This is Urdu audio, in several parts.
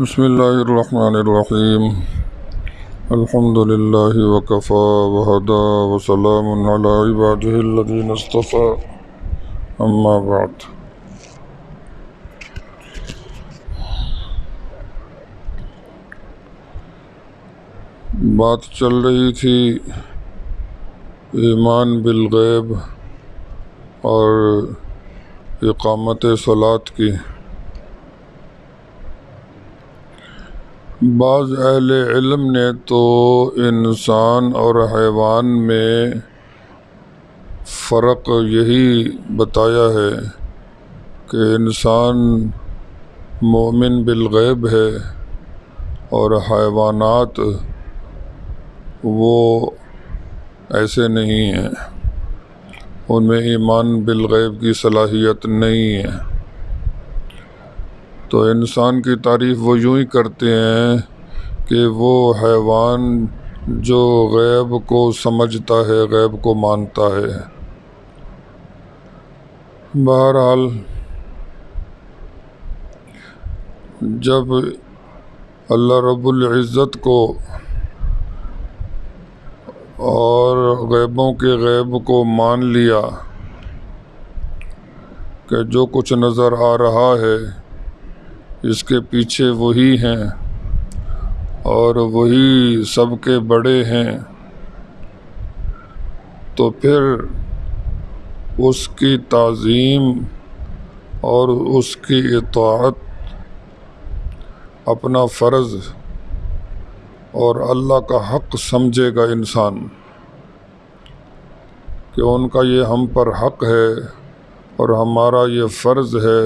بسم اللہ الرحمن الرحیم الحمد للہ وکفا وہدا وسلام علی عبادہ الذین اصطفى اما بعد۔ بات چل رہی تھی ایمان بالغیب اور اقامت صلاۃ کی۔ بعض اہل علم نے تو انسان اور حیوان میں فرق یہی بتایا ہے کہ انسان مومن بالغیب ہے اور حیوانات وہ ایسے نہیں ہیں، ان میں ایمان بالغیب کی صلاحیت نہیں ہے۔ تو انسان کی تعریف وہ یوں ہی کرتے ہیں کہ وہ حیوان جو غیب کو سمجھتا ہے، غیب کو مانتا ہے۔ بہرحال جب اللہ رب العزت کو اور غیبوں کے غیب کو مان لیا کہ جو کچھ نظر آ رہا ہے اس کے پیچھے وہی ہیں اور وہی سب کے بڑے ہیں، تو پھر اس کی تعظیم اور اس کی اطاعت اپنا فرض اور اللہ کا حق سمجھے گا انسان کہ ان کا یہ ہم پر حق ہے اور ہمارا یہ فرض ہے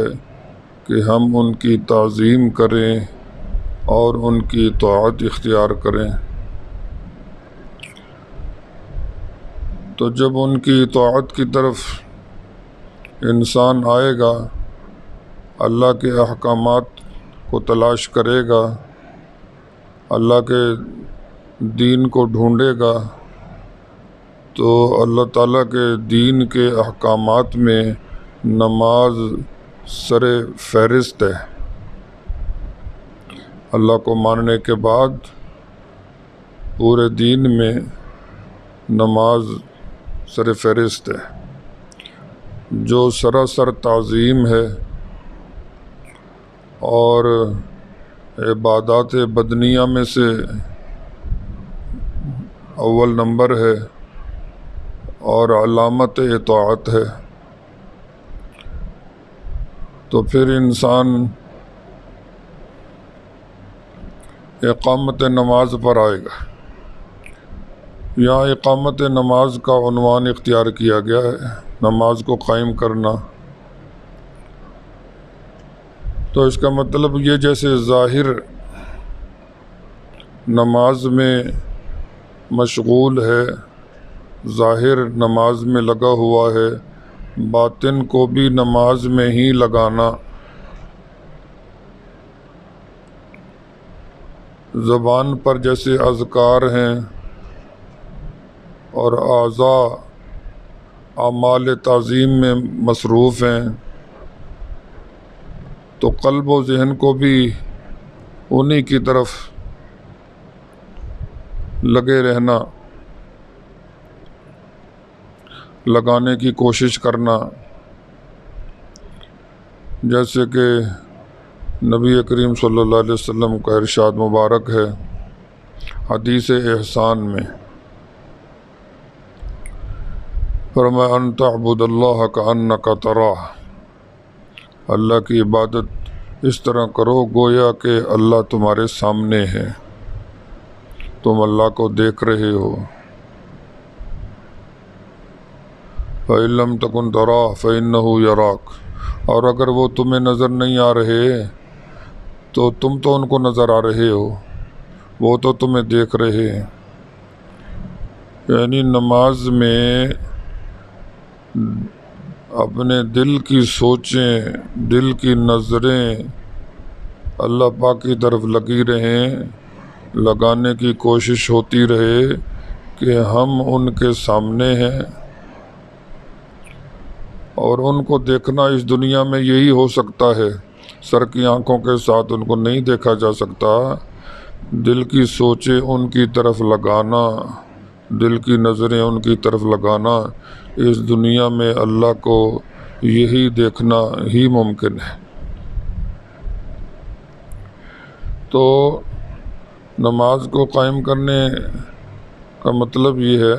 کہ ہم ان کی تعظیم کریں اور ان کی اطاعت اختیار کریں۔ تو جب ان کی اطاعت کی طرف انسان آئے گا، اللہ کے احکامات کو تلاش کرے گا، اللہ کے دین کو ڈھونڈے گا، تو اللہ تعالیٰ کے دین کے احکامات میں نماز سر فہرست ہے۔ اللہ کو ماننے کے بعد پورے دین میں نماز سر فہرست ہے، جو سراسر تعظیم ہے اور عبادات بدنیہ میں سے اول نمبر ہے اور علامت اطاعت ہے۔ تو پھر انسان اقامت نماز پر آئے گا۔ یہاں اقامت نماز کا عنوان اختیار کیا گیا ہے، نماز کو قائم کرنا۔ تو اس کا مطلب یہ جیسے ظاہر نماز میں مشغول ہے، ظاہر نماز میں لگا ہوا ہے، باطن کو بھی نماز میں ہی لگانا، زبان پر جیسے اذکار ہیں اور اعضاء اعمال تعظیم میں مصروف ہیں، تو قلب و ذہن کو بھی انہی کی طرف لگے رہنا، لگانے کی کوشش کرنا، جیسے کہ نبی کریم صلی اللہ علیہ وسلم کا ارشاد مبارک ہے حدیث احسان میں، فرمایا ان تعبد اللہ کأنک تراہ، اللہ کی عبادت اس طرح کرو گویا کہ اللہ تمہارے سامنے ہے، تم اللہ کو دیکھ رہے ہو۔ فَإِن لَّمْ تَكُن تَرَاهُ فَإِنَّهُ يَرَاكَ، اور اگر وہ تمہیں نظر نہیں آ رہے تو تم تو ان کو نظر آ رہے ہو، وہ تو تمہیں دیکھ رہے ہیں۔ یعنی نماز میں اپنے دل کی سوچیں، دل کی نظریں اللہ پاک کی طرف لگی رہیں، لگانے کی کوشش ہوتی رہے کہ ہم ان کے سامنے ہیں، اور ان کو دیکھنا اس دنیا میں یہی ہو سکتا ہے سر کی آنکھوں کے ساتھ ان کو نہیں دیکھا جا سکتا، دل کی سوچیں ان کی طرف لگانا، دل کی نظریں ان کی طرف لگانا، اس دنیا میں اللہ کو یہی دیکھنا ہی ممکن ہے۔ تو نماز کو قائم کرنے کا مطلب یہ ہے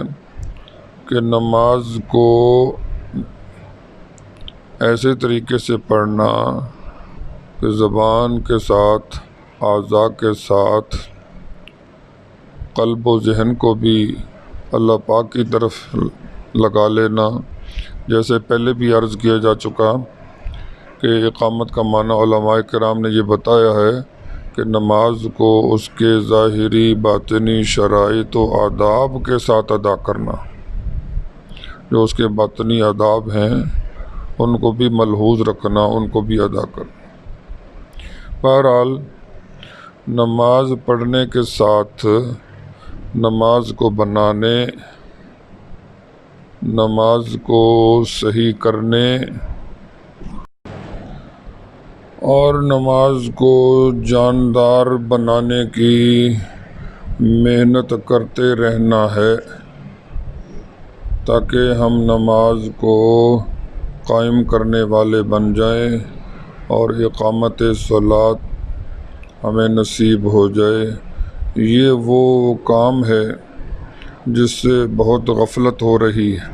کہ نماز کو ایسے طریقے سے پڑھنا کہ زبان کے ساتھ، اعضاء کے ساتھ، قلب و ذہن کو بھی اللہ پاک کی طرف لگا لینا۔ جیسے پہلے بھی عرض کیا جا چکا کہ اقامت کا معنی علماء کرام نے یہ بتایا ہے کہ نماز کو اس کے ظاہری باطنی شرائط و آداب کے ساتھ ادا کرنا، جو اس کے باطنی آداب ہیں ان کو بھی ملحوظ رکھنا، ان کو بھی ادا کرنا۔ بہرحال نماز پڑھنے کے ساتھ نماز کو بنانے، نماز کو صحیح کرنے اور نماز کو جاندار بنانے کی محنت کرتے رہنا ہے، تاکہ ہم نماز کو قائم کرنے والے بن جائیں اور اقامت صلاۃ ہمیں نصیب ہو جائے۔ یہ وہ کام ہے جس سے بہت غفلت ہو رہی ہے۔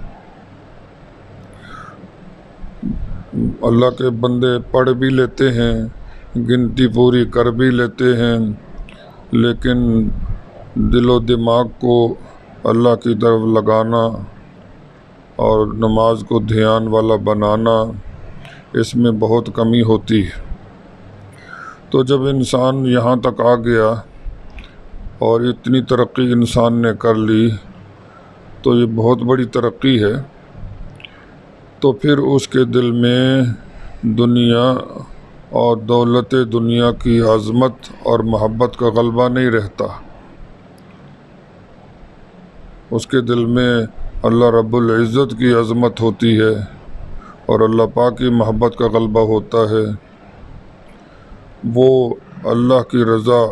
اللہ کے بندے پڑھ بھی لیتے ہیں، گنتی پوری کر بھی لیتے ہیں، لیکن دل و دماغ کو اللہ کی طرف لگانا اور نماز کو دھیان والا بنانا، اس میں بہت کمی ہوتی ہے۔ تو جب انسان یہاں تک آ گیا اور اتنی ترقی انسان نے کر لی، تو یہ بہت بڑی ترقی ہے، تو پھر اس کے دل میں دنیا اور دولت دنیا کی عظمت اور محبت کا غلبہ نہیں رہتا۔ اس کے دل میں اللہ رب العزت کی عظمت ہوتی ہے اور اللہ پاک کی محبت کا غلبہ ہوتا ہے۔ وہ اللہ کی رضا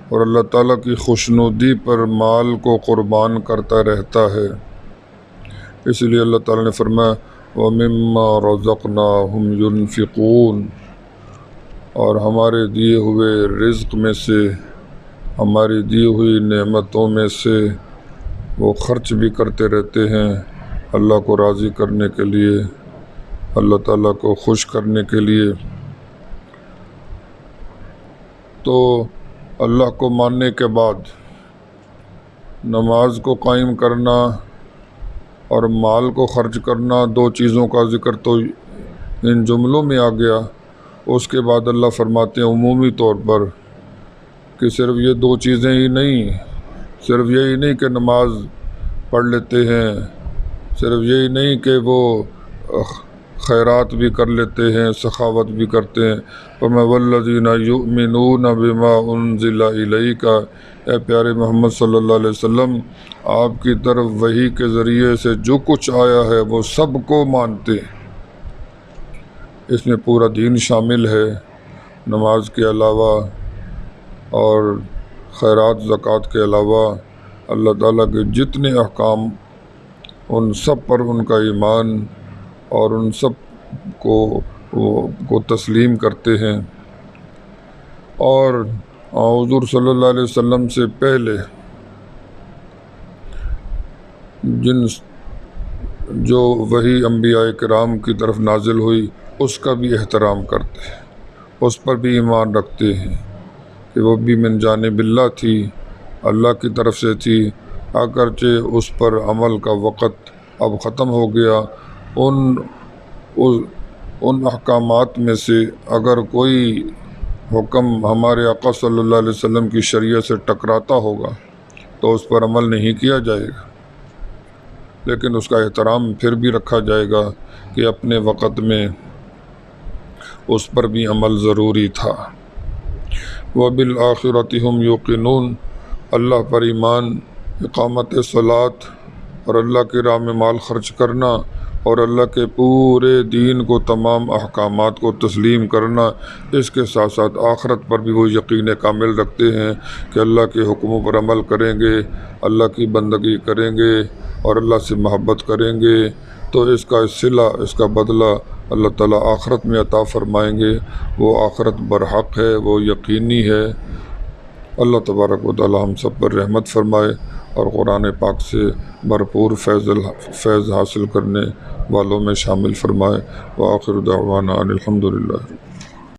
اور اللہ تعالیٰ کی خوشنودی پر مال کو قربان کرتا رہتا ہے۔ اس لیے اللہ تعالیٰ نے فرمایا وَمِمَّا رَزَقْنَاهُمْ يُنْفِقُونَ، اور ہمارے دیے ہوئے رزق میں سے، ہماری دی ہوئی نعمتوں میں سے وہ خرچ بھی کرتے رہتے ہیں اللہ کو راضی کرنے کے لیے، اللہ تعالیٰ کو خوش کرنے کے لیے۔ تو اللہ کو ماننے کے بعد نماز کو قائم کرنا اور مال کو خرچ کرنا، دو چیزوں کا ذکر تو ان جملوں میں آ گیا۔ اس کے بعد اللہ فرماتے ہیں عمومی طور پر کہ صرف یہ دو چیزیں ہی نہیں، صرف یہی نہیں کہ نماز پڑھ لیتے ہیں، صرف یہی نہیں کہ وہ خیرات بھی کر لیتے ہیں، سخاوت بھی کرتے ہیں۔ فرمایا والذین یؤمنون بما انزل الیک، اے پیارے محمد صلی اللہ علیہ وسلم، آپ کی طرف وحی کے ذریعے سے جو کچھ آیا ہے وہ سب کو مانتے ہیں۔ اس میں پورا دین شامل ہے، نماز کے علاوہ اور خیرات زکوٰۃ کے علاوہ اللہ تعالیٰ کے جتنے احکام، ان سب پر ان کا ایمان اور ان سب کو تسلیم کرتے ہیں۔ اور حضور صلی اللہ علیہ وسلم سے پہلے جو وحی انبیاء کرام کی طرف نازل ہوئی اس کا بھی احترام کرتے ہیں، اس پر بھی ایمان رکھتے ہیں کہ وہ بھی من جانب اللہ تھی، اللہ کی طرف سے تھی، اگرچہ اس پر عمل کا وقت اب ختم ہو گیا۔ ان احکامات میں سے اگر کوئی حکم ہمارے آقا صلی اللہ علیہ وسلم کی شریعت سے ٹکراتا ہوگا تو اس پر عمل نہیں کیا جائے گا، لیکن اس کا احترام پھر بھی رکھا جائے گا کہ اپنے وقت میں اس پر بھی عمل ضروری تھا۔ وَبِالْآخِرَةِ هُمْ يُوقِنُونَ، اللہ پر ایمان، اقامت صلاۃ اور اللہ کی راہ میں مال خرچ کرنا اور اللہ کے پورے دین کو، تمام احکامات کو تسلیم کرنا، اس کے ساتھ ساتھ آخرت پر بھی وہ یقین کامل رکھتے ہیں کہ اللہ کے حکموں پر عمل کریں گے، اللہ کی بندگی کریں گے اور اللہ سے محبت کریں گے تو اس کا صلہ، اس کا بدلہ اللہ تعالیٰ آخرت میں عطا فرمائیں گے۔ وہ آخرت برحق ہے، وہ یقینی ہے۔ اللہ تبارک و تعالیٰ ہم سب پر رحمت فرمائے اور قرآن پاک سے بھرپور فیض حاصل کرنے والوں میں شامل فرمائے۔ وآخر دعوانا ان الحمد للہ۔